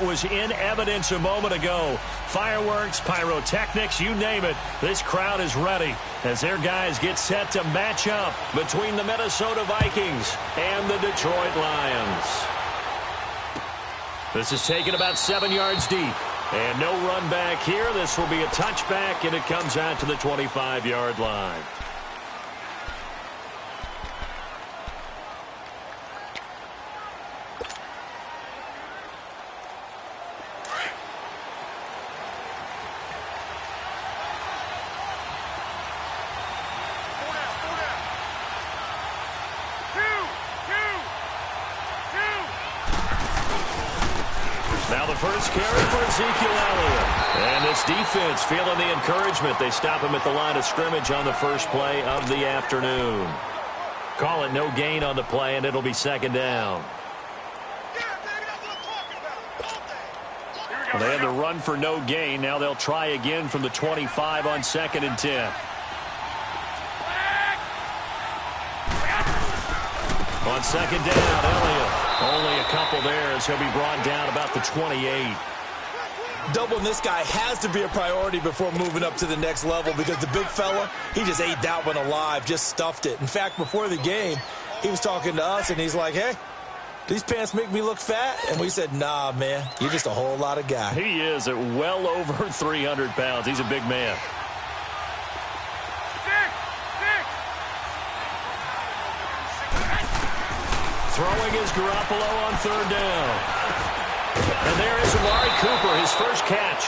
Was in evidence a moment ago. Fireworks, pyrotechnics, you name it. This crowd is ready as their guys get set to match up between the Minnesota Vikings and the Detroit Lions. This is taken about 7 yards deep. And no run back here. This will be a touchback, and it comes out to the 25-yard line. Now the first carry for Ezekiel Elliott. And this defense feeling the encouragement. They stop him at the line of scrimmage on the first play of the afternoon. Call it no gain on the play, and it'll be second down. Well, they had the run for no gain. Now they'll try again from the 25 on 2nd and 10. On second down, Elliott. Only a couple there as he'll be brought down about the 28. Doubling this guy has to be a priority before moving up to the next level because the big fella, he just ate that one alive, just stuffed it. In fact, before the game, he was talking to us, and he's like, hey, these pants make me look fat? And we said, nah, man, you're just a whole lot of guy. He is at well over 300 pounds. He's a big man. Throwing is Garoppolo on 3rd down. And there is Amari Cooper, his first catch.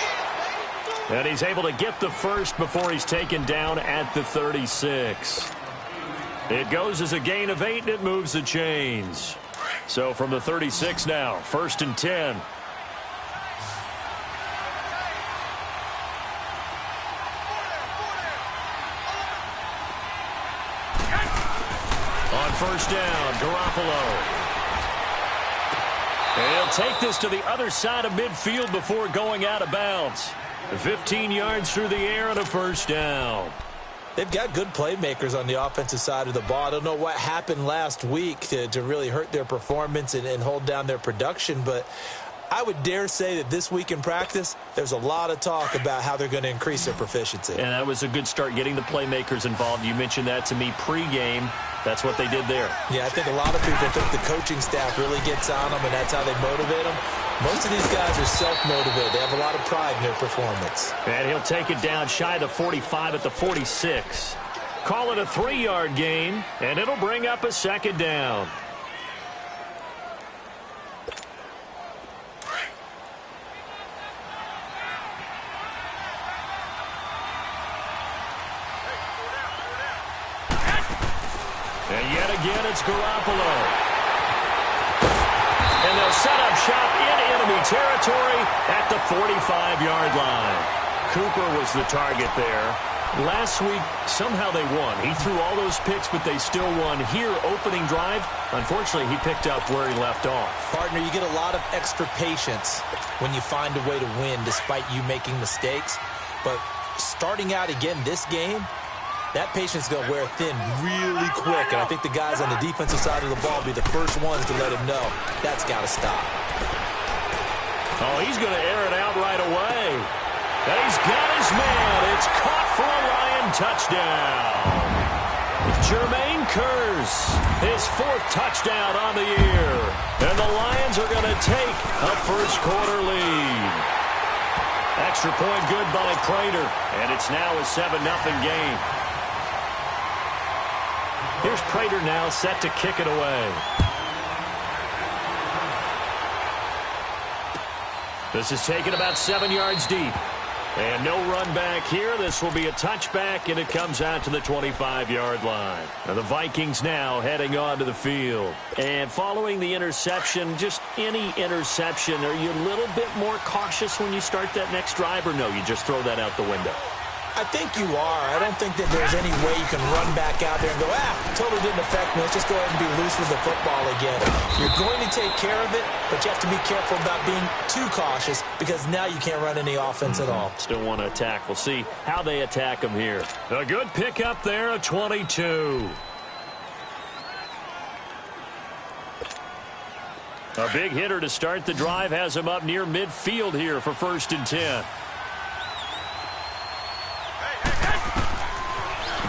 And he's able to get the first before he's taken down at the 36. It goes as a gain of 8, and it moves the chains. So from the 36 now, 1st and 10. On 1st down, Garoppolo. And he'll take this to the other side of midfield before going out of bounds. 15 yards through the air and a 1st down. They've got good playmakers on the offensive side of the ball. I don't know what happened last week to really hurt their performance and hold down their production, but I would dare say that this week in practice, there's a lot of talk about how they're going to increase their proficiency. And that was a good start, getting the playmakers involved. You mentioned that to me pregame. That's what they did there. Yeah, I think a lot of people think the coaching staff really gets on them, and that's how they motivate them. Most of these guys are self-motivated. They have a lot of pride in their performance. And he'll take it down shy of the 45 at the 46. Call it a 3-yard gain, and it'll bring up a 2nd down. And yet again, it's Garoppolo. And they'll set up shop in enemy territory at the 45-yard line. Cooper was the target there. Last week, somehow they won. He threw all those picks, but they still won. Here, opening drive, unfortunately, he picked up where he left off. Partner, you get a lot of extra patience when you find a way to win despite you making mistakes. But starting out again this game, that patience is going to wear thin really quick, and I think the guys on the defensive side of the ball will be the first ones to let him know that's got to stop. Oh, he's going to air it out right away. And he's got his man. It's caught for a Lion touchdown. Jermaine Kearse, his 4th touchdown on the year. And the Lions are going to take a first-quarter lead. Extra point good by Prater, and it's now a 7-0 game. Here's Prater now set to kick it away. This is taken about 7 yards deep. And no run back here. This will be a touchback, and it comes out to the 25-yard line. Now the Vikings now heading onto the field. And following the interception, just any interception, are you a little bit more cautious when you start that next drive, or no, you just throw that out the window? I think you are. I don't think that there's any way you can run back out there and go, totally didn't affect me. Let's just go ahead and be loose with the football again. You're going to take care of it, but you have to be careful about being too cautious because now you can't run any offense at all. Still want to attack. We'll see how they attack them here. A good pickup there, a 22. A big hitter to start the drive has him up near midfield here for 1st and 10.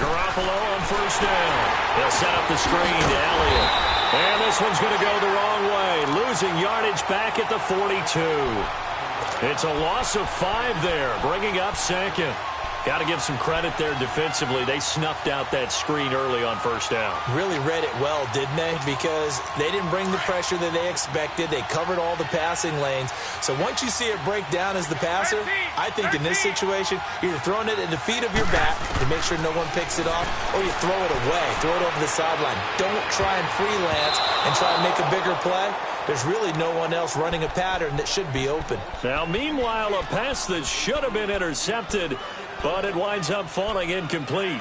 Garoppolo on 1st down. They'll set up the screen to Elliott. And this one's going to go the wrong way. Losing yardage back at the 42. It's a loss of 5 there, bringing up 2nd. Got to give some credit there defensively. They snuffed out that screen early on 1st down. Really read it well, didn't they? Because they didn't bring the pressure that they expected. They covered all the passing lanes. So once you see it break down as the passer, I think in this situation, you're throwing it at the feet of your back to make sure no one picks it off, or you throw it away, throw it over the sideline. Don't try and freelance and try and make a bigger play. There's really no one else running a pattern that should be open. Now, meanwhile, a pass that should have been intercepted, but it winds up falling incomplete.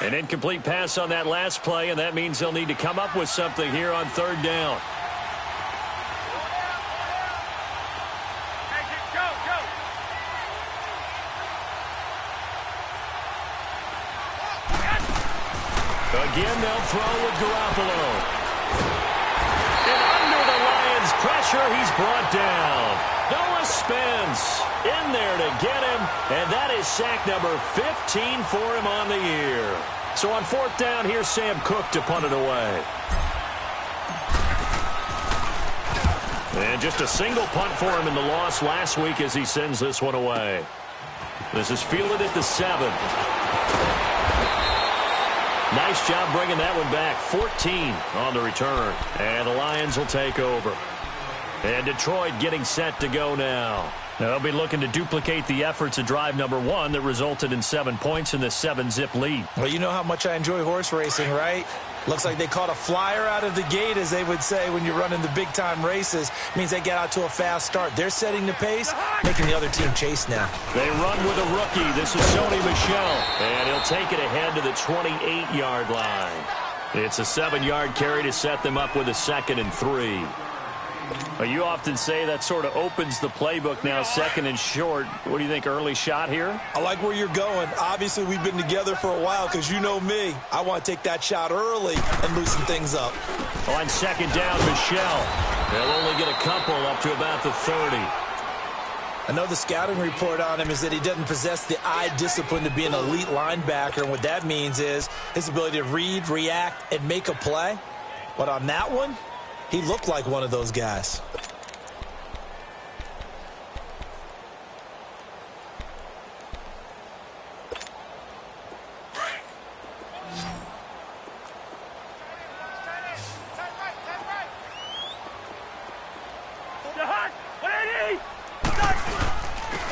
An incomplete pass on that last play, and that means they'll need to come up with something here on 3rd down. Again, they'll throw with Garoppolo. And under the Lions' pressure, he's brought down. Noah Spence in there to get him, and that is sack number 15 for him on the year. So on 4th down, here's Sam Cook to punt it away. And just a single punt for him in the loss last week as he sends this one away. This is fielded at the 7. Nice job bringing that one back. 14 on the return. And the Lions will take over. And Detroit getting set to go now. They'll be looking to duplicate the efforts of drive number 1 that resulted in 7 points in the 7-zip lead. Well, you know how much I enjoy horse racing, right? Looks like they caught a flyer out of the gate, as they would say when you're running the big-time races. Means they get out to a fast start. They're setting the pace, making the other team chase now. They run with a rookie. This is Sony Michel. And he'll take it ahead to the 28-yard line. It's a 7-yard carry to set them up with a 2nd and 3. Well, you often say that sort of opens the playbook now, 2nd and short. What do you think, early shot here? I like where you're going. Obviously, we've been together for a while because you know me. I want to take that shot early and loosen things up. On 2nd down, Michel. They'll only get a couple up to about the 30. I know the scouting report on him is that he doesn't possess the eye discipline to be an elite linebacker, and what that means is his ability to read, react, and make a play. But on that one, he looked like one of those guys.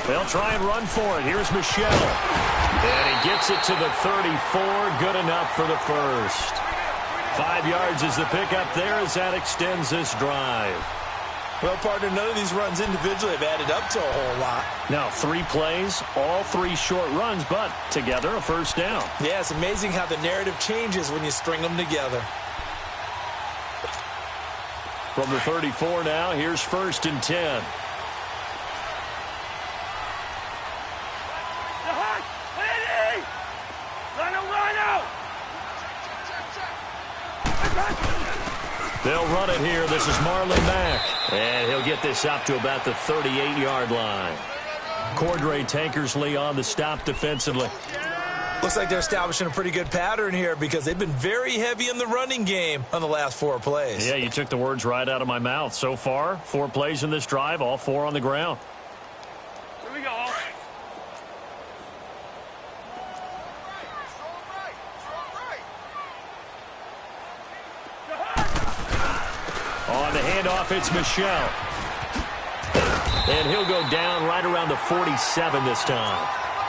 They'll try and run for it. Here's Michel. And he gets it to the 34. Good enough for the first. 5 yards is the pickup there as that extends this drive. Well, partner, none of these runs individually have added up to a whole lot. Now, 3 plays, all 3 short runs, but together a first down. Yeah, it's amazing how the narrative changes when you string them together. From the 34 now, here's 1st and 10. They'll run it here. This is Marlon Mack. And he'll get this up to about the 38-yard line. Cordray Tankersley on the stop defensively. Looks like they're establishing a pretty good pattern here because they've been very heavy in the running game on the last 4 plays. Yeah, you took the words right out of my mouth. So far, 4 plays in this drive, all 4 on the ground. Here we go. On the handoff, it's Michel. And he'll go down right around the 47 this time.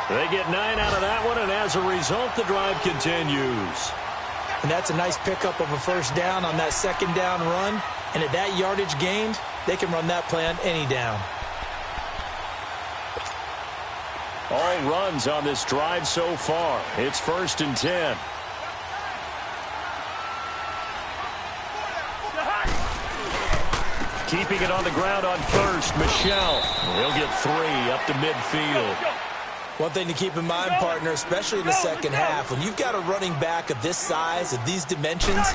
They get 9 out of that one, and as a result, the drive continues. And that's a nice pickup of a first down on that 2nd down run. And at that yardage gained, they can run that play on any down. All runs on this drive so far. It's 1st and 10. Keeping it on the ground on 1st, Michel. He'll get 3 up to midfield. One thing to keep in mind, partner, especially in the second half, when you've got a running back of this size, of these dimensions,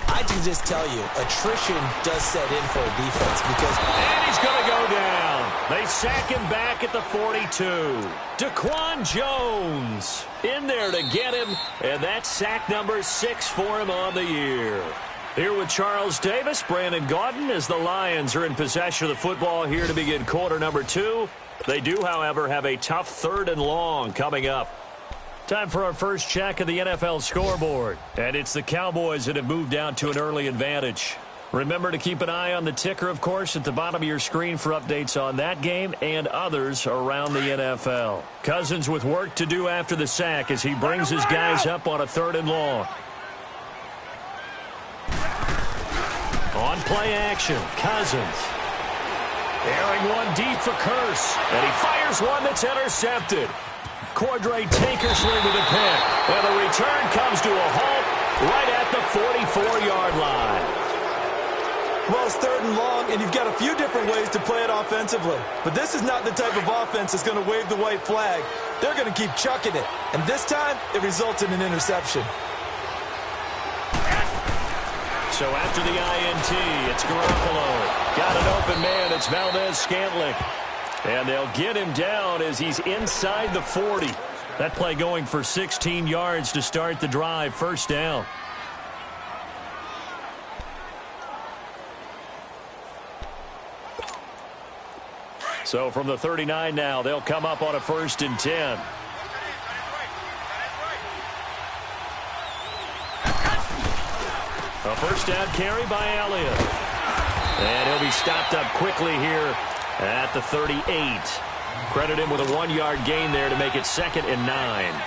I can just tell you, attrition does set in for a defense because... And he's going to go down. They sack him back at the 42. Daquan Jones in there to get him, and that's sack number 6 for him on the year. Here with Charles Davis, Brandon Gaudin, as the Lions are in possession of the football here to begin quarter number 2. They do, however, have a tough 3rd and long coming up. Time for our first check of the NFL scoreboard. And it's the Cowboys that have moved down to an early advantage. Remember to keep an eye on the ticker, of course, at the bottom of your screen for updates on that game and others around the NFL. Cousins with work to do after the sack as he brings his guys up on a 3rd and long. On play action, Cousins. Airing one deep for Kearse. And he fires one that's intercepted. Cordray Tankersley with a pick. And the return comes to a halt right at the 44-yard line. Well, it's 3rd and long, and you've got a few different ways to play it offensively. But this is not the type of offense that's going to wave the white flag. They're going to keep chucking it. And this time, it results in an interception. So after the INT, it's Garoppolo. Got an open man. It's Valdez-Scantling. And they'll get him down as he's inside the 40. That play going for 16 yards to start the drive. 1st down. So from the 39 now, they'll come up on a 1st and 10. A 1st down carry by Elliott. And he'll be stopped up quickly here at the 38. Credit him with a 1-yard gain there to make it 2nd and 9.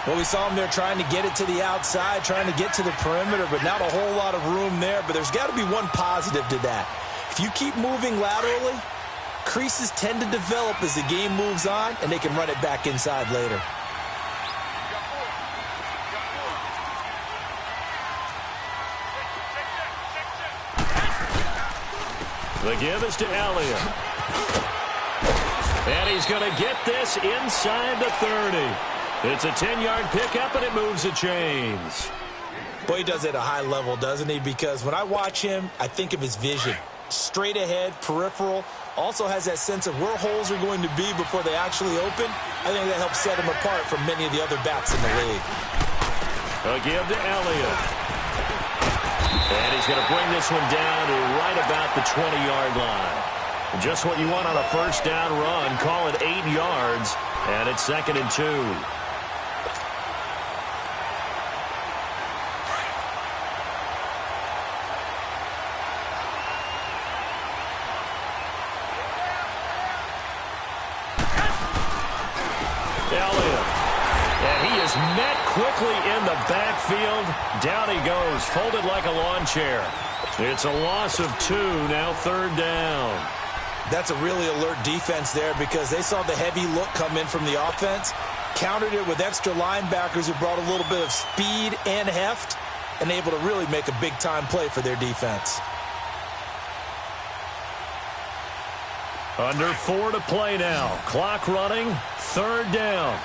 Well, we saw him there trying to get it to the outside, trying to get to the perimeter, but not a whole lot of room there. But there's got to be one positive to that. If you keep moving laterally, creases tend to develop as the game moves on, and they can run it back inside later. The give is to Elliott. And he's going to get this inside the 30. It's a 10-yard pickup, and it moves the chains. Boy, he does it at a high level, doesn't he? Because when I watch him, I think of his vision. Straight ahead, peripheral. Also has that sense of where holes are going to be before they actually open. I think that helps set him apart from many of the other backs in the league. A give to Elliott. And he's going to bring this one down to right about the 20-yard line. Just what you want on a 1st down run. Call it 8 yards, and it's 2nd and 2. Elliott. And he is met quickly in the backfield. Down he goes, folded like a lawn chair. It's a loss of 2, now 3rd down. That's a really alert defense there because they saw the heavy look come in from the offense, countered it with extra linebackers who brought a little bit of speed and heft, and able to really make a big-time play for their defense. Under 4 to play now. Clock running, 3rd down.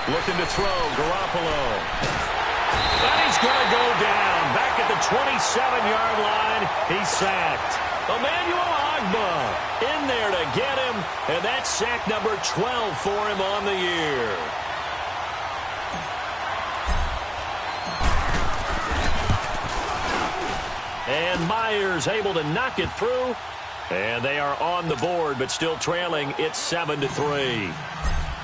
Looking to throw, Garoppolo. And he's going to go down. Back at the 27-yard line, he's sacked. Emmanuel Ogbah in there to get him, and that's sack number 12 for him on the year. And Myers able to knock it through, and they are on the board, but still trailing. It's 7-3.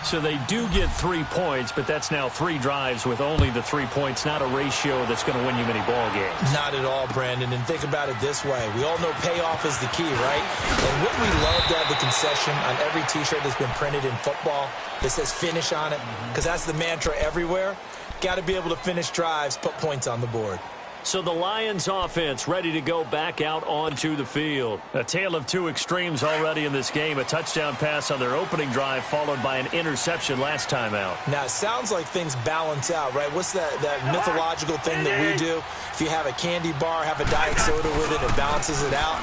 So they do get 3 points, but that's now 3 drives with only the 3 points, not a ratio that's going to win you many ball games. Not at all, Brandon. And think about it this way. We all know payoff is the key, right? And wouldn't we love to have the concession on every T-shirt that's been printed in football that says finish on it? Because that's the mantra everywhere. Got to be able to finish drives, put points on the board. So the Lions offense ready to go back out onto the field. A tale of 2 extremes already in this game. A touchdown pass on their opening drive followed by an interception last time out. Now, it sounds like things balance out, right? What's that mythological thing that we do? If you have a candy bar, have a diet soda with it, it balances it out.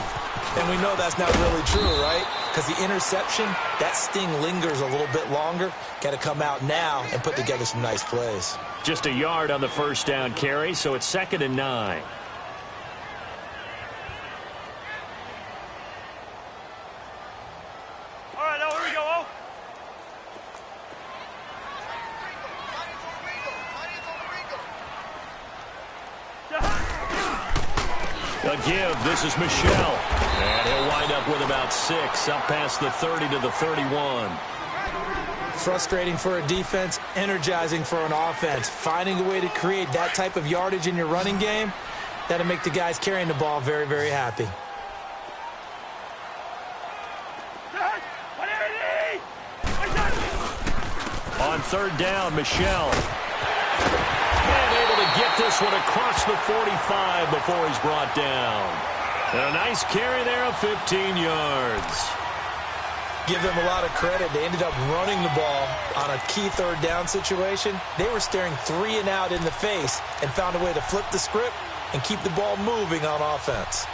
And we know that's not really true, right? Because the interception, that sting lingers a little bit longer. Got to come out now and put together some nice plays. Just a yard on the first down carry, so it's 2nd and 9. All right, now here we go. A give. This is Michel. And he'll wind up with about 6, up past the 30 to the 31. Frustrating for a defense, energizing for an offense. Finding a way to create that type of yardage in your running game, that'll make the guys carrying the ball very, very happy. On 3rd down, Michel. And able to get this one across the 45 before he's brought down. And a nice carry there of 15 yards. Give them a lot of credit. They ended up running the ball on a key 3rd down situation. They were staring 3 and out in the face and found a way to flip the script and keep the ball moving on offense.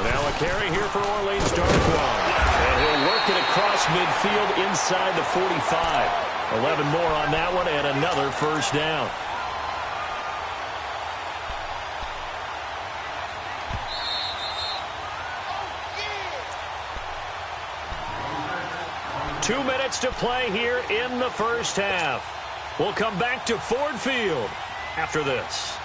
Now a carry here for Orleans Darkwa. And he'll work it across midfield inside the 45. 11 more on that one and another first down. Two minutes to play here in the first half. We'll come back to Ford Field after this.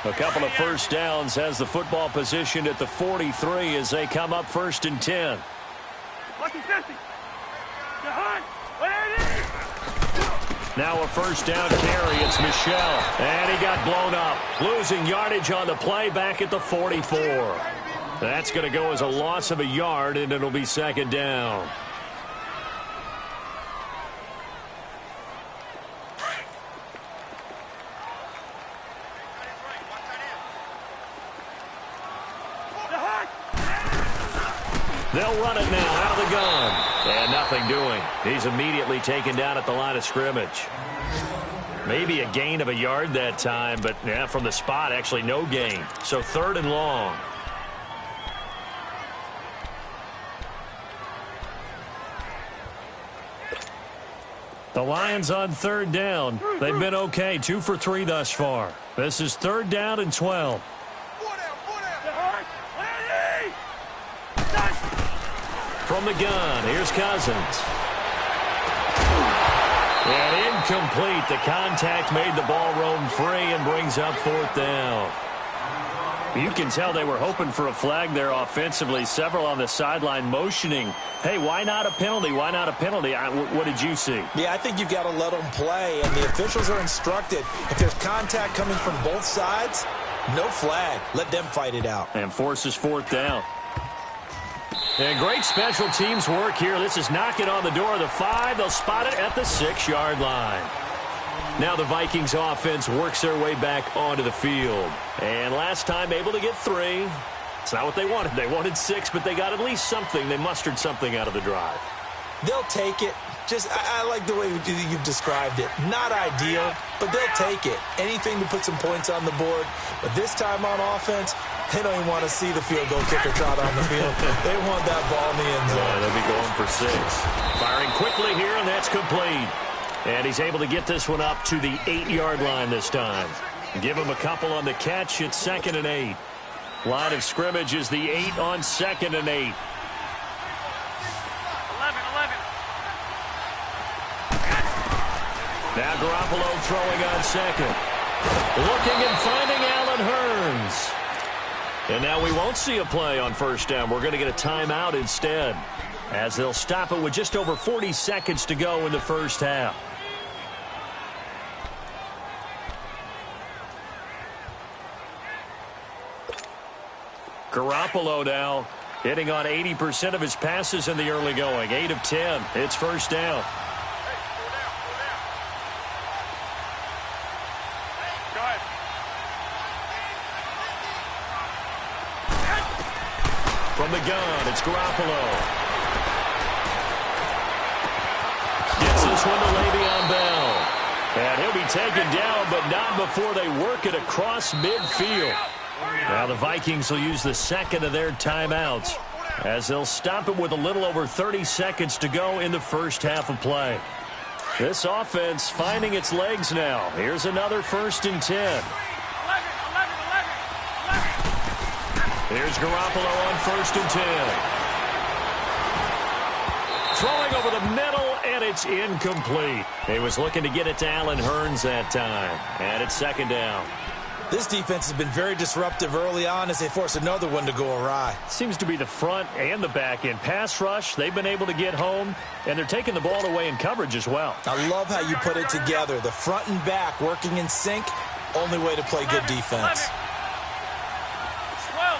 A couple of first downs has the football positioned at the 43 as they come up 1st and 10. Now a first down carry. It's Michel. And he got blown up. Losing yardage on the play back at the 44. That's going to go as a loss of a yard, and it'll be 2nd down. They'll run it now out of the gun. And nothing doing. He's immediately taken down at the line of scrimmage. Maybe a gain of a yard that time, but yeah, from the spot, actually no gain. So 3rd and long. The Lions on 3rd down. They've been okay, 2 for 3 thus far. This is 3rd down and 12. From the gun, here's Cousins. And incomplete. The contact made the ball roam free and brings up 4th down. You can tell they were hoping for a flag there offensively. Several on the sideline motioning, hey, why not a penalty? Why not a penalty? What did you see? Yeah, I think you've got to let them play, and the officials are instructed. If there's contact coming from both sides, no flag. Let them fight it out. And forces 4th down. And great special teams work here. This is knocking on the door of the 5. They'll spot it at the 6-yard line. Now the Vikings offense works their way back onto the field. And last time able to get 3. It's not what they wanted. They wanted 6, but they got at least something. They mustered something out of the drive. They'll take it. I like the way you've described it. Not ideal, but they'll take it. Anything to put some points on the board. But this time on offense, they don't even want to see the field goal kicker trot on the field. They want that ball in the end zone. Yeah, they'll be going for 6. Firing quickly here, and that's complete. And he's able to get this one up to the 8-yard line this time. Give him a couple on the catch. It's 2nd and 8. Line of scrimmage is the 8 on 2nd and 8. 11. Now Garoppolo throwing on 2nd. Looking and finding Allen Hurns. And now we won't see a play on 1st down. We're going to get a timeout instead, as they'll stop it with just over 40 seconds to go in the first half. Garoppolo now hitting on 80% of his passes in the early going. 8 of 10. It's 1st down. the gun. It's Garoppolo. Gets this one to Le'Veon Bell. And he'll be taken down, but not before they work it across midfield. Now the Vikings will use the second of their timeouts as they'll stop it with a little over 30 seconds to go in the first half of play. This offense finding its legs now. Here's another 1st and 10. Here's Garoppolo on 1st and 10. Throwing over the middle, and it's incomplete. He was looking to get it to Allen Hurns that time. And it's 2nd down. This defense has been very disruptive early on as they force another one to go awry. Seems to be the front and the back end. Pass rush, they've been able to get home, and they're taking the ball away in coverage as well. I love how you put it together. The front and back working in sync, only way to play good defense. 12.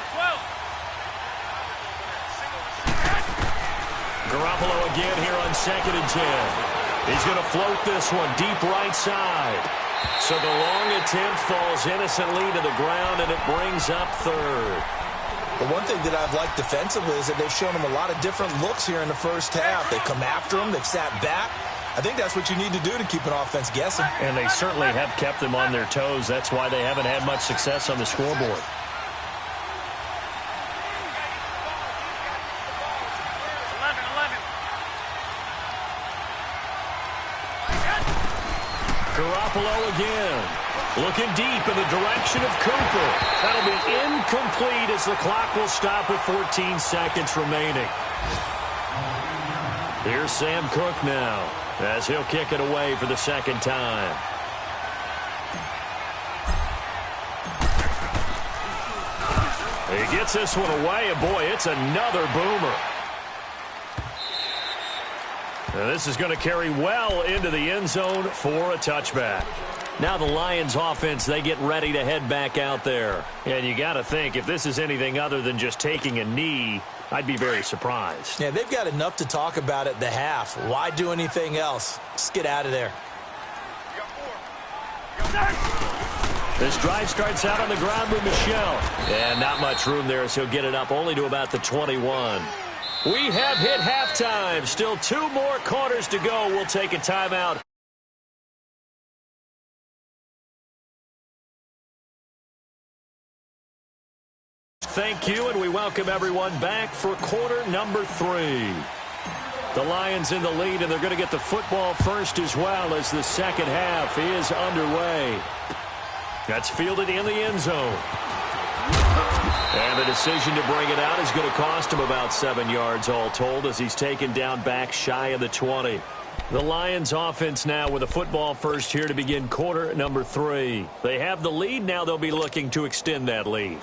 Garoppolo again here on 2nd and 10. He's going to float this one deep right side. So the long attempt falls innocently to the ground, and it brings up 3rd. The one thing that I've liked defensively is that they've shown them a lot of different looks here in the first half. They come after them. They've sat back. I think that's what you need to do to keep an offense guessing. And they certainly have kept them on their toes. That's why they haven't had much success on the scoreboard. Garoppolo again. Looking deep in the direction of Cooper. That'll be incomplete as the clock will stop with 14 seconds remaining. Here's Sam Cook now as he'll kick it away for the 2nd time. He gets this one away, and boy, it's another boomer. Now this is going to carry well into the end zone for a touchback. Now the Lions offense, they get ready to head back out there. And you got to think, if this is anything other than just taking a knee, I'd be very surprised. Yeah, they've got enough to talk about at the half. Why do anything else? Just get out of there. This drive starts out on the ground with Michel. And not much room there, so he'll get it up only to about the 21. We have hit halftime. Still 2 more quarters to go. We'll take a timeout. Thank you, and we welcome everyone back for quarter number 3. The Lions in the lead, and they're going to get the football first as well as the second half is underway. That's fielded in the end zone. And the decision to bring it out is going to cost him about 7 yards all told as he's taken down back shy of the 20. The Lions offense now with a football first here to begin quarter number 3. They have the lead. Now they'll be looking to extend that lead.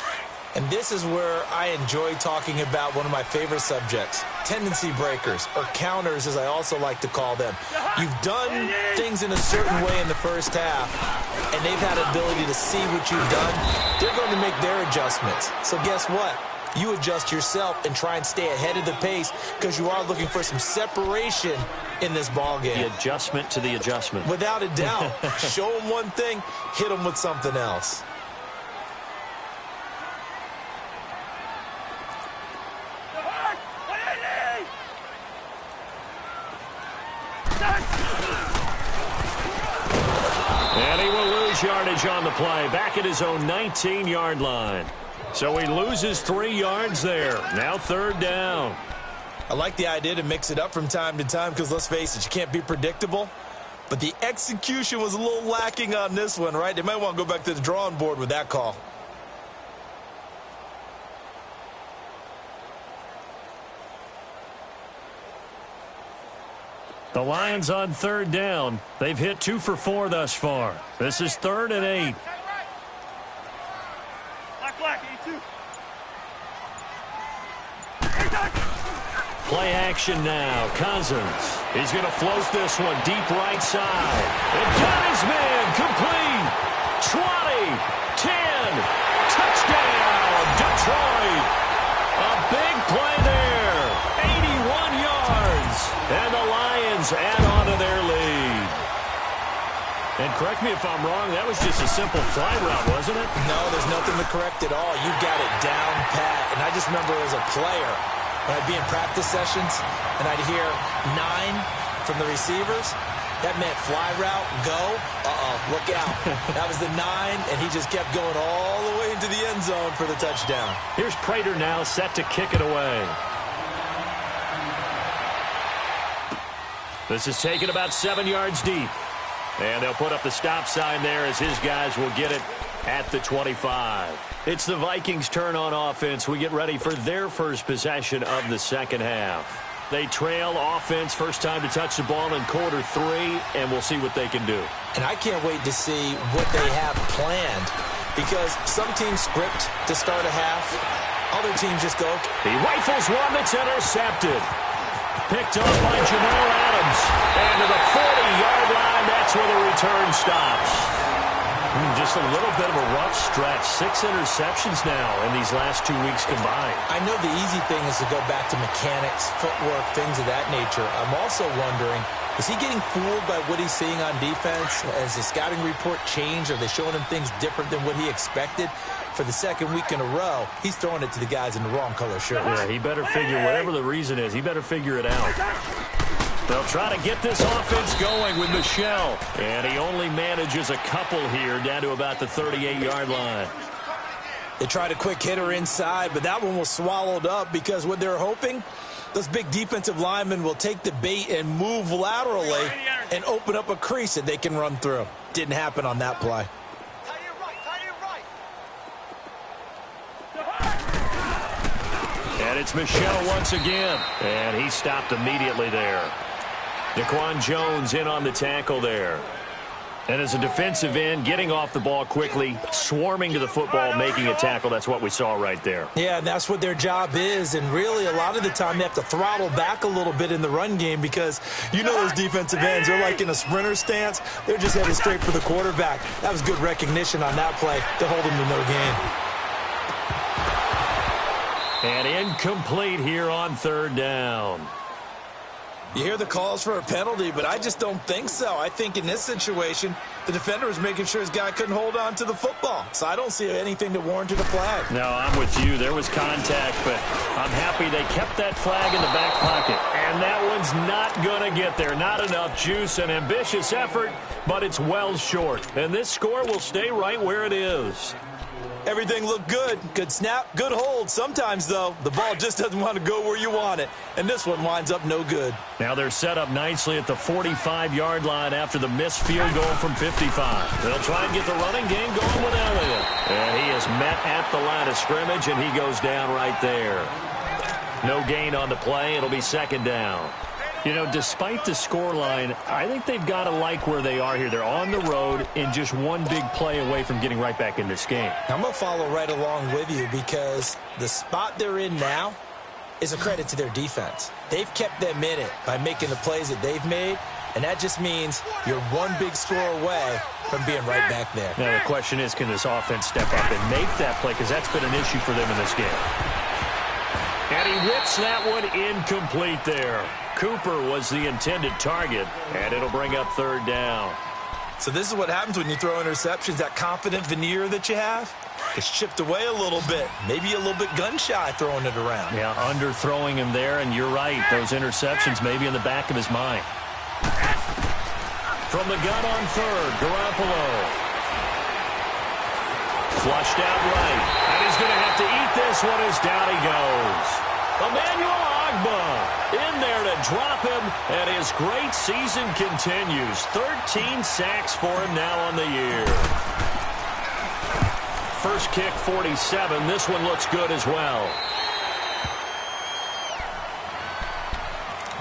And this is where I enjoy talking about one of my favorite subjects, tendency breakers, or counters as I also like to call them. You've done things in a certain way in the first half, and they've had an ability to see what you've done. They're going to make their adjustments. So guess what? You adjust yourself and try and stay ahead of the pace because you are looking for some separation in this ball game. The adjustment to the adjustment. Without a doubt. Show them one thing, hit them with something else. And he will lose yardage on the play, back at his own 19-yard line. So he loses 3 yards there. Now 3rd down. I like the idea to mix it up from time to time because, let's face it, you can't be predictable. But the execution was a little lacking on this one, right? They might want to go back to the drawing board with that call. The Lions on 3rd down. They've hit 2 for 4 thus far. This is 3rd and 8. Black, 82. Play action now. Cousins. He's going to float this one deep right side. And got his man. Complete. 20. 10. Touchdown. Detroit. A big play there. 81 yards. And the Lions add on to their lead. And correct me if I'm wrong, that was just a simple fly route, wasn't it? No, there's nothing to correct at all. You got it down pat. And I just remember as a player, when I'd be in practice sessions and I'd hear 9 from the receivers, that meant fly route, go, look out. That was the 9, and he just kept going all the way into the end zone for the touchdown. Here's Prater now set to kick it away. This is taken about 7 yards deep. And they'll put up the stop sign there as his guys will get it at the 25. It's the Vikings' turn on offense. We get ready for their first possession of the second half. They trail offense, first time to touch the ball in quarter 3, and we'll see what they can do. And I can't wait to see what they have planned, because some teams script to start a half. Other teams just go. He rifles one that's intercepted. Picked up by Jamal Adams. And to the 40-yard line, that's where the return stops. Just a little bit of a rough stretch. 6 interceptions now in these last 2 weeks combined. I know the easy thing is to go back to mechanics, footwork, things of that nature. I'm also wondering, is he getting fooled by what he's seeing on defense? Has the scouting report changed? Are they showing him things different than what he expected? For the second week in a row, he's throwing it to the guys in the wrong color shirts. Yeah, he better figure, whatever the reason is, he better figure it out. They'll try to get this offense going with Michel. And he only manages a couple here down to about the 38-yard line. They tried a quick hitter inside, but that one was swallowed up because what they're hoping, those big defensive linemen will take the bait and move laterally and open up a crease that they can run through. Didn't happen on that play. And it's Michel once again. And he stopped immediately there. Daquan Jones in on the tackle there. And as a defensive end, getting off the ball quickly, swarming to the football, making a tackle. That's what we saw right there. Yeah, that's what their job is. And really, a lot of the time, they have to throttle back a little bit in the run game because you know those defensive ends, they're like in a sprinter stance. They're just headed straight for the quarterback. That was good recognition on that play to hold them to no gain. And incomplete here on third down. You hear the calls for a penalty, but I just don't think so. I think in this situation, the defender was making sure his guy couldn't hold on to the football. So I don't see anything that warranted a flag. No, I'm with you. There was contact, but I'm happy they kept that flag in the back pocket. And that one's not going to get there. Not enough juice, an ambitious effort, but it's well short. And this score will stay right where it is. Everything looked good. Good snap, good hold. Sometimes, though, the ball just doesn't want to go where you want it. And this one winds up no good. Now they're set up nicely at the 45-yard line after the missed field goal from 55. They'll try and get the running game going with Elliott. And he is met at the line of scrimmage, and he goes down right there. No gain on the play. It'll be second down. You know, despite the scoreline, I think they've got to like where they are here. They're on the road and just one big play away from getting right back in this game. I'm going to follow right along with you because the spot they're in now is a credit to their defense. They've kept them in it by making the plays that they've made, and that just means you're one big score away from being right back there. Now the question is, can this offense step up and make that play? Because that's been an issue for them in this game. And he whips that one incomplete there. Cooper was the intended target, and it'll bring up third down. So this is what happens when you throw interceptions. That confident veneer that you have is chipped away a little bit. Maybe a little bit gun-shy throwing it around. Yeah, underthrowing him there, and you're right. Those interceptions may be in the back of his mind. From the gun on third, Garoppolo. Flushed out right. And he's going to have to eat this one as down he goes. Emmanuel Ogbah in there to drop him, and his great season continues. 13 sacks for him now on the year. First kick, 47. This one looks good as well.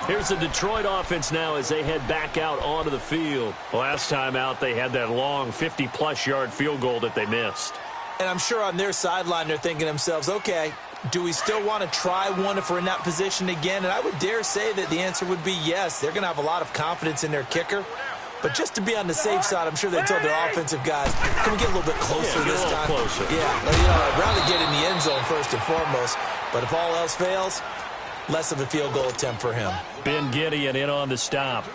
Here's the Detroit offense now as they head back out onto the field. Last time out, they had that long 50-plus yard field goal that they missed. And I'm sure on their sideline they're thinking to themselves, okay, do we still want to try one if we're in that position again? And I would dare say that the answer would be yes. They're going to have a lot of confidence in their kicker. But just to be on the safe side, I'm sure they told their offensive guys, can we get a little bit closer this time? Closer. Yeah, I'd rather get in the end zone first and foremost. But if all else fails, less of a field goal attempt for him. Ben Gideon in on the stop.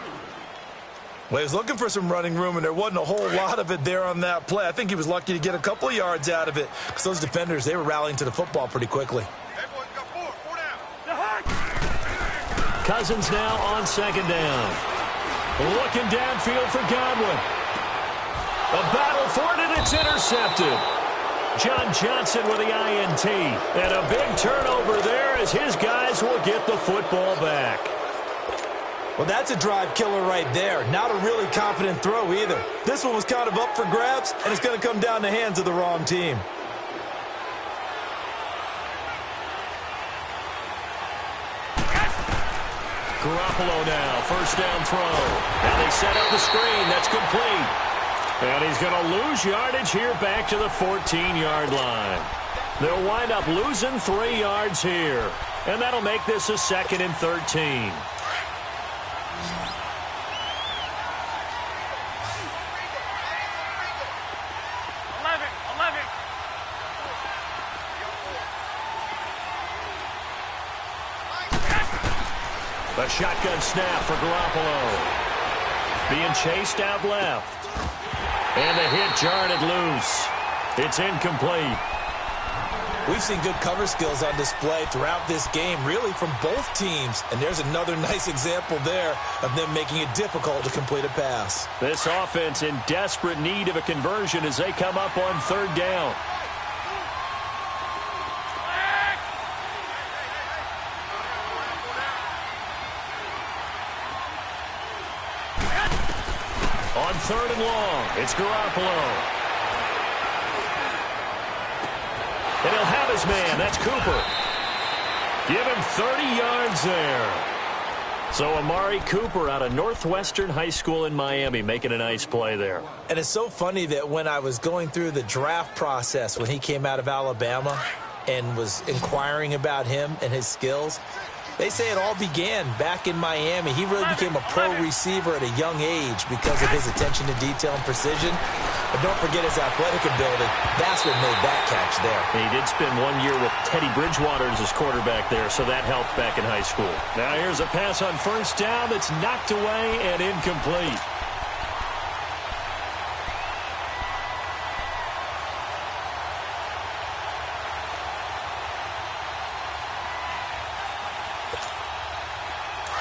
Well, he was looking for some running room, and there wasn't a whole lot of it there on that play. I think he was lucky to get a couple of yards out of it because those defenders, they were rallying to the football pretty quickly. Cousins now on second down. Looking downfield for Godwin. A battle for it, and it's intercepted. John Johnson with the INT. And a big turnover there as his guys will get the football back. Well, that's a drive killer right there. Not a really confident throw either. This one was kind of up for grabs, and it's going to come down the hands of the wrong team. Garoppolo now, first down throw. And they set up the screen. That's complete. And he's going to lose yardage here back to the 14-yard line. They'll wind up losing 3 yards here. And that'll make this a 2nd and 13. A shotgun snap for Garoppolo. Being chased out left. And the hit jarred it loose. It's incomplete. We've seen good cover skills on display throughout this game, really from both teams. And there's another nice example there of them making it difficult to complete a pass. This offense in desperate need of a conversion as they come up on 3rd down. On 3rd and long, it's Garoppolo. And he'll have his man. That's Cooper. Give him 30 yards there. So Amari Cooper out of Northwestern High School in Miami making a nice play there. And it's so funny that when I was going through the draft process when he came out of Alabama and was inquiring about him and his skills, they say it all began back in Miami. He really became a pro receiver at a young age because of his attention to detail and precision. But don't forget his athletic ability. That's what made that catch there. He did spend 1 year with Teddy Bridgewater as his quarterback there, so that helped back in high school. Now here's a pass on first down that's knocked away and incomplete.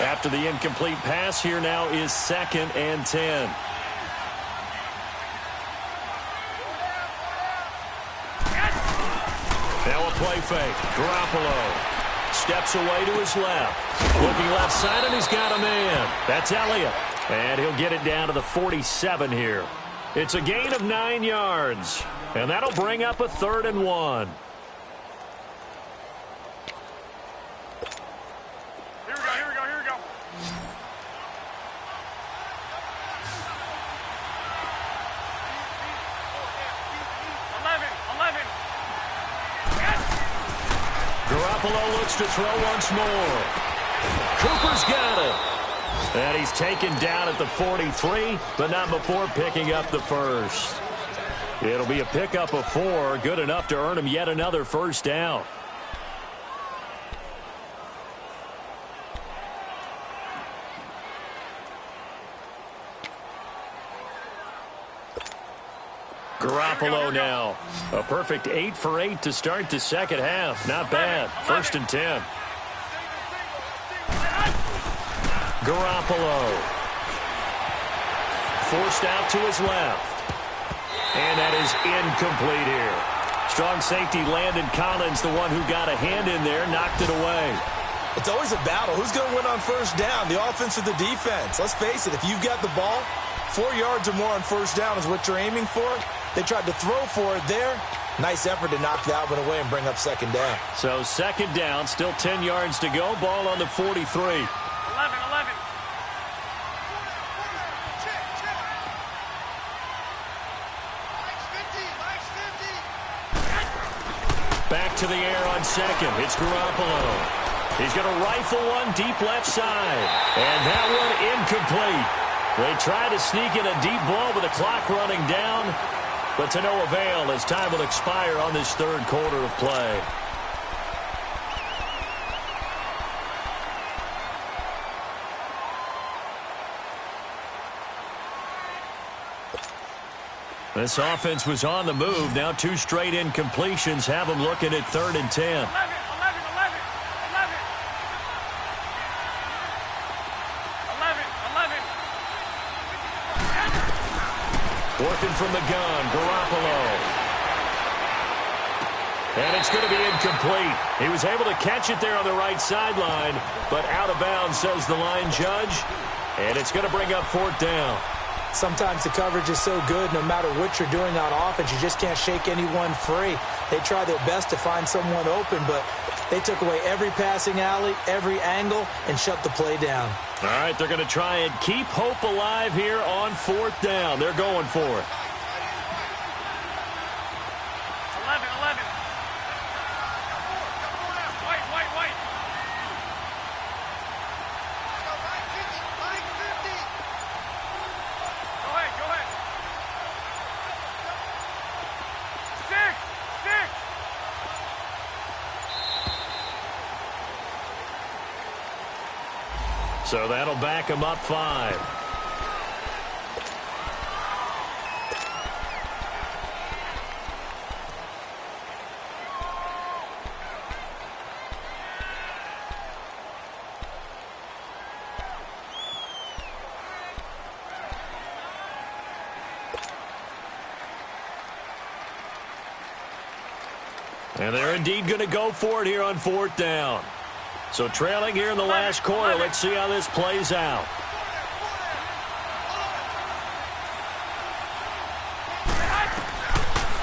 After the incomplete pass, here now is 2nd and 10. Now a play fake. Garoppolo steps away to his left. Looking left side, and he's got a man. That's Elliott. And he'll get it down to the 47 here. It's a gain of 9 yards. And that'll bring up a 3rd and 1. Garoppolo looks to throw once more. Cooper's got it. And he's taken down at the 43, but not before picking up the first. It'll be a pickup of 4, good enough to earn him yet another first down. Garoppolo now. A perfect 8 for 8 to start the second half. Not bad. 1st and 10. Garoppolo. Forced out to his left. And that is incomplete here. Strong safety Landon Collins, the one who got a hand in there, knocked it away. It's always a battle. Who's going to win on first down, the offense or the defense? Let's face it, if you've got the ball, 4 yards or more on first down is what you're aiming for. They tried to throw for it there. Nice effort to knock that one away and bring up 2nd down. So 2nd down, still 10 yards to go. Ball on the 43. 11. Back to the air on 2nd. It's Garoppolo. He's going to rifle one deep left side. And that one incomplete. They try to sneak in a deep ball with the clock running down, but to no avail as time will expire on this 3rd quarter of play. This offense was on the move. Now 2 straight incompletions have them looking at 3rd and 10. 11. Working from the gun, Garoppolo. And it's going to be incomplete. He was able to catch it there on the right sideline, but out of bounds, says the line judge. And it's going to bring up 4th down. Sometimes the coverage is so good, no matter what you're doing on offense, you just can't shake anyone free. They try their best to find someone open, but they took away every passing alley, every angle, and shut the play down. All right, they're going to try and keep hope alive here on 4th down. They're going for it. 11. White. Go ahead. 6. So that'll back him up 5. And they're indeed going to go for it here on 4th down. So trailing here in the last quarter. Let's see how this plays out.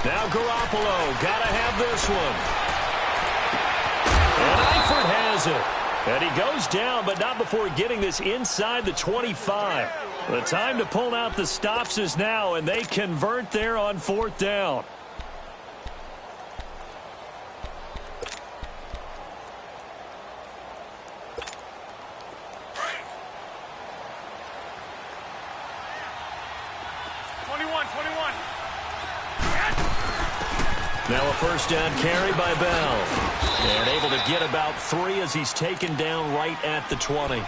Now Garoppolo. Got to have this one. And Eifert has it. And he goes down, but not before getting this inside the 25. The time to pull out the stops is now, and they convert there on 4th down. Now a 1st down carry by Bell. And able to get about 3 as he's taken down right at the 20. Well,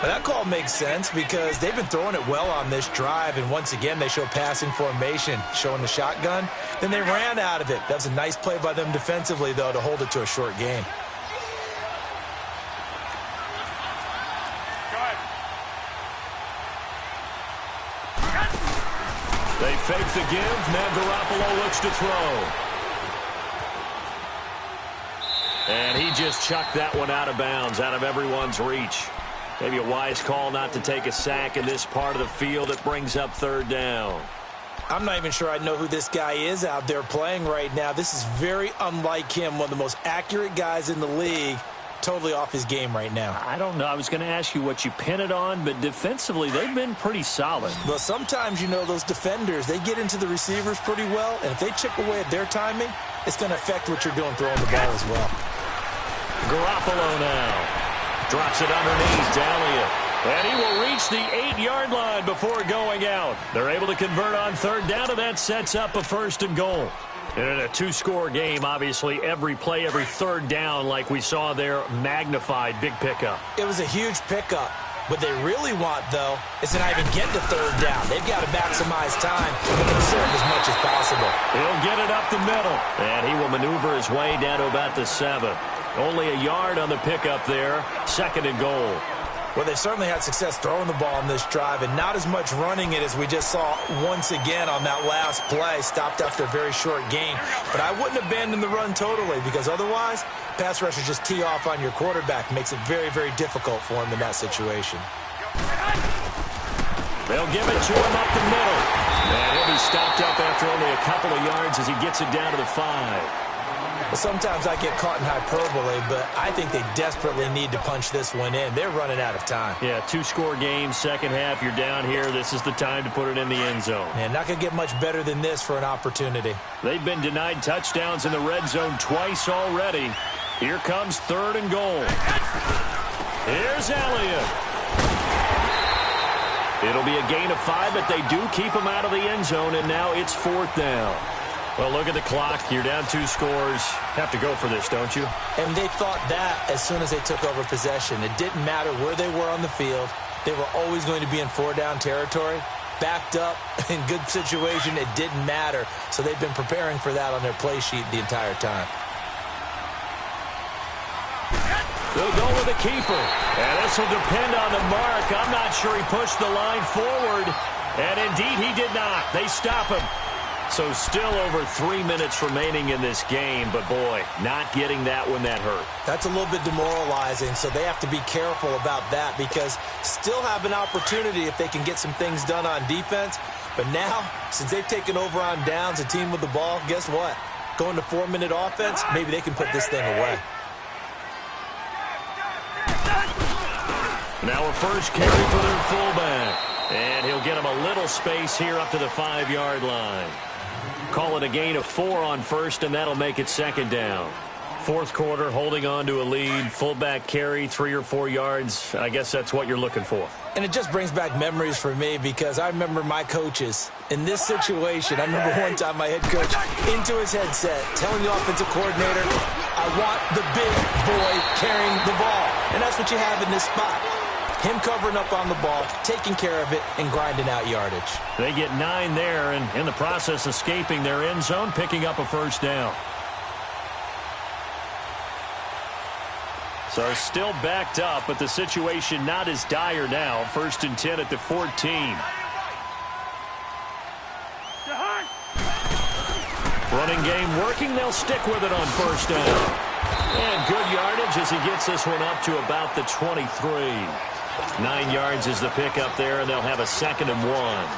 that call makes sense because they've been throwing it well on this drive, and once again they show passing formation, showing the shotgun. Then they ran out of it. That was a nice play by them defensively, though, to hold it to a short gain. They fake the give. Now Garoppolo looks to throw. And he just chucked that one out of bounds, out of everyone's reach. Maybe a wise call not to take a sack in this part of the field. It brings up 3rd down. I'm not even sure I know who this guy is out there playing right now. This is very unlike him, one of the most accurate guys in the league. Totally off his game right now. I don't know. I was going to ask you what you pin it on, but defensively, they've been pretty solid. Well, sometimes, you know, those defenders, they get into the receivers pretty well, and if they chip away at their timing, it's going to affect what you're doing throwing the ball as well. Garoppolo now. Drops it underneath. Elliott. And he will reach the 8-yard line before going out. They're able to convert on 3rd down, and that sets up a 1st and goal. And in a 2-score game, obviously, every play, every 3rd down, like we saw there, magnified. Big pickup. It was a huge pickup. What they really want, though, is to not even get to 3rd down. They've got to maximize time and conserve as much as possible. He'll get it up the middle. And he will maneuver his way down to about the 7. Only a yard on the pickup there. 2nd and goal. Well, they certainly had success throwing the ball on this drive and not as much running it as we just saw once again on that last play. Stopped after a very short gain. But I wouldn't abandon the run totally because otherwise, pass rushers just tee off on your quarterback. Makes it very, very difficult for him in that situation. They'll give it to him up the middle. And he'll be stopped up after only a couple of yards as he gets it down to the 5. Well, sometimes I get caught in hyperbole, but I think they desperately need to punch this one in. They're running out of time. Yeah, 2-score game, 2nd half. You're down here. This is the time to put it in the end zone. Man, not going to get much better than this for an opportunity. They've been denied touchdowns in the red zone twice already. Here comes 3rd and goal. Here's Elliott. It'll be a gain of 5, but they do keep him out of the end zone, and now it's 4th down. Well, look at the clock. You're down 2 scores. Have to go for this, don't you? And they thought that as soon as they took over possession. It didn't matter where they were on the field. They were always going to be in 4-down territory. backed up in good situation. It didn't matter. So they've been preparing for that on their play sheet the entire time. They'll go with the keeper. And this will depend on the mark. I'm not sure he pushed the line forward. And indeed, he did not. They stop him. So still over 3 minutes remaining in this game. But, boy, not getting that one that hurt. That's a little bit demoralizing, so they have to be careful about that because still have an opportunity if they can get some things done on defense. But now, since they've taken over on downs, a team with the ball, guess what? Going to 4-minute offense, maybe they can put this thing away. Now a first carry for their fullback. And he'll get him a little space here up to the 5-yard line. Call it a gain of 4 on first, and that'll make it second down. Fourth quarter, holding on to a lead. Fullback carry, 3 or 4 yards. I guess that's what you're looking for. And it just brings back memories for me because I remember my coaches in this situation. I remember one time my head coach into his headset telling the offensive coordinator, I want the big boy carrying the ball. And that's what you have in this spot. Him covering up on the ball, taking care of it, and grinding out yardage. They get 9 there, and in the process escaping their end zone, picking up a first down. So still backed up, but the situation not as dire now. First and 10 at the 14. Running game working. They'll stick with it on first down. And good yardage as he gets this one up to about the 23. 9 yards is the pickup there, and they'll have a 2nd and 1.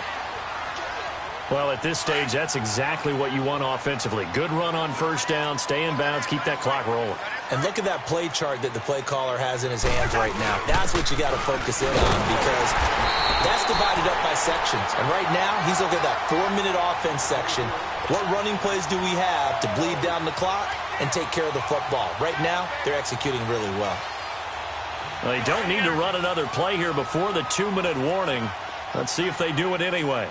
Well, at this stage, that's exactly what you want offensively. Good run on first down, stay in bounds, keep that clock rolling. And look at that play chart that the play caller has in his hands right now. That's what you got to focus in on because that's divided up by sections. And right now, he's looking at that 4-minute offense section. What running plays do we have to bleed down the clock and take care of the football? Right now, they're executing really well. They don't need to run another play here before the 2-minute warning. Let's see if they do it anyway.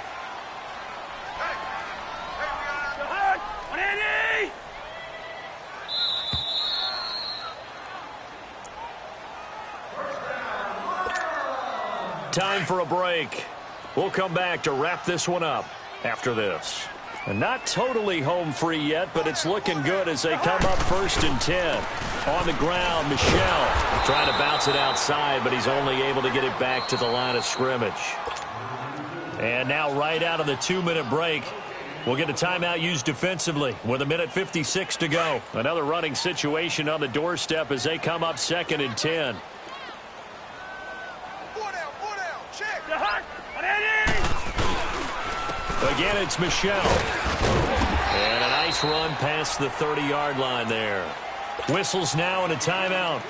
Time for a break. We'll come back to wrap this one up after this. And not totally home free yet, but it's looking good as they come up first and 10. On the ground, Michel trying to bounce it outside, but he's only able to get it back to the line of scrimmage. And now right out of the 2-minute break, we'll get a timeout used defensively with 1:56 to go. Another running situation on the doorstep as they come up 2nd and 10. Again, it's Michel. And a nice run past the 30-yard line there. Whistles now and a timeout.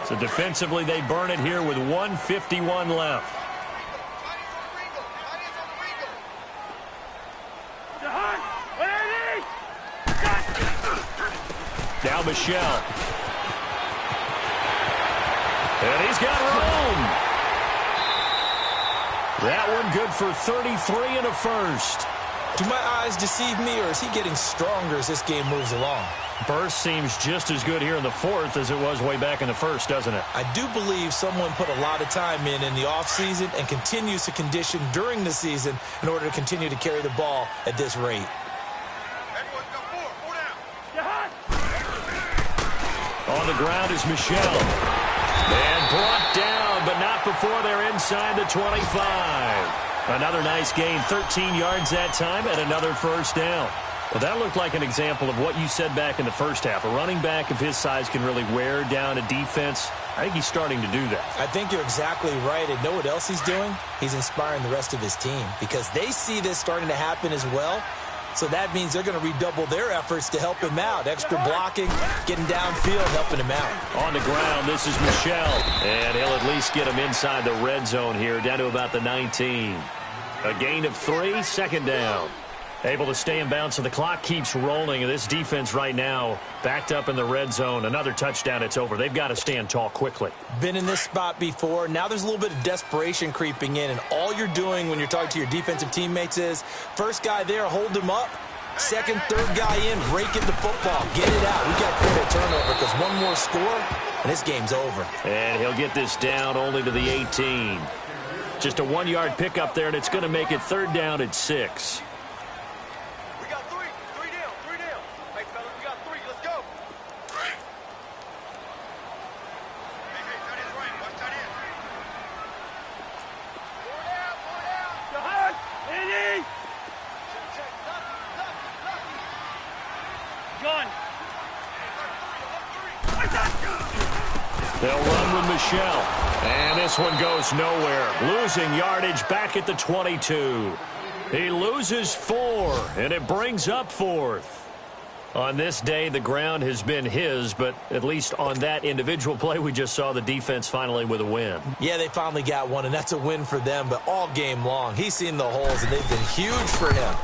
So defensively, they burn it here with 1:51 left. Now Michel. And he's got room. That one good for 33 and a first. Do my eyes deceive me, or is he getting stronger as this game moves along? Burst seems just as good here in the fourth as it was way back in the first, doesn't it? I do believe someone put a lot of time in the offseason and continues to condition during the season in order to continue to carry the ball at this rate. On the ground is Michel. And brought down, but not before they're inside the 25. Another nice gain, 13 yards that time, and another first down. Well, that looked like an example of what you said back in the first half. A running back of his size can really wear down a defense. I think he's starting to do that. I think you're exactly right. And know what else he's doing? He's inspiring the rest of his team because they see this starting to happen as well. So that means they're going to redouble their efforts to help him out. Extra blocking, getting downfield, helping him out. On the ground, this is Michel. And he'll at least get him inside the red zone here, down to about the 19. A gain of 3, 2nd down. Able to stay in bounds, so the clock keeps rolling. And this defense right now backed up in the red zone. Another touchdown, it's over. They've got to stand tall quickly. Been in this spot before. Now there's a little bit of desperation creeping in. And all you're doing when you're talking to your defensive teammates is, first guy there, hold him up. Second, third guy in, rake at the football. Get it out. We got to create a turnover because one more score, and this game's over. And he'll get this down only to the 18. Just a 1-yard pickup there, and it's going to make it 3rd down at 6. We got three. Three down. Three down. Hey, fellas, we got 3. Let's go. Hey, tight end's right. Watch tight end. 4 down. 4 down. Behind. Andy. Check. Lucky. Gun. They'll run with Michelle. And this one goes nowhere. Losing yardage back at the 22. He loses 4, and it brings up 4th. On this day, the ground has been his, but at least on that individual play, we just saw the defense finally with a win. Yeah, they finally got one, and that's a win for them, but all game long, he's seen the holes, and they've been huge for him.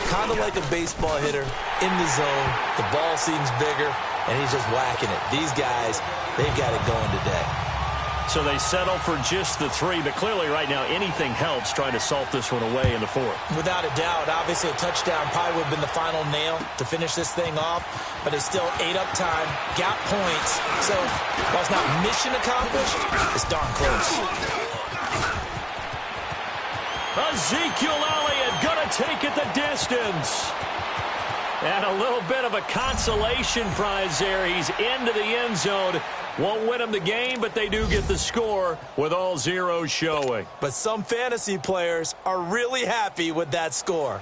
Kind of like a baseball hitter in the zone. The ball seems bigger, and he's just whacking it. These guys, they've got it going today. So they settle for just the 3, but clearly right now anything helps trying to salt this one away in the 4th. Without a doubt, obviously a touchdown probably would have been the final nail to finish this thing off, but it's still ate up time, got points, so while it's not mission accomplished, it's darn close. Ezekiel Elliott going to take it the distance. And a little bit of a consolation prize there. He's into the end zone. Won't win them the game, but they do get the score with all zeros showing. But some fantasy players are really happy with that score.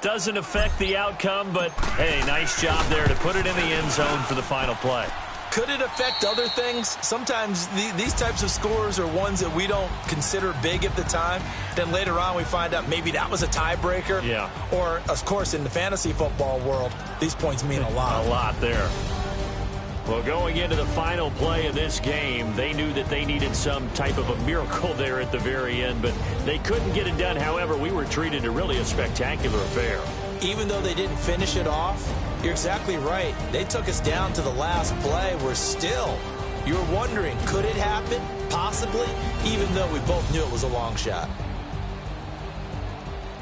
Doesn't affect the outcome, but, hey, nice job there to put it in the end zone for the final play. Could it affect other things? Sometimes these types of scores are ones that we don't consider big at the time. Then later on we find out maybe that was a tiebreaker. Yeah. Or, of course, in the fantasy football world, these points mean a lot. A lot there. Well, going into the final play of this game, they knew that they needed some type of a miracle there at the very end, but they couldn't get it done. However, we were treated to really a spectacular affair. Even though they didn't finish it off, you're exactly right. They took us down to the last play. We're still, you were wondering, could it happen? Possibly, even though we both knew it was a long shot.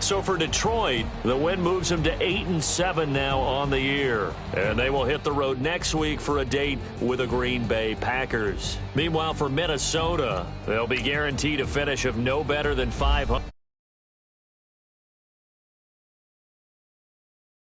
So for Detroit, the win moves them to 8-7 now on the year. And they will hit the road next week for a date with the Green Bay Packers. Meanwhile, for Minnesota, they'll be guaranteed a finish of no better than 500.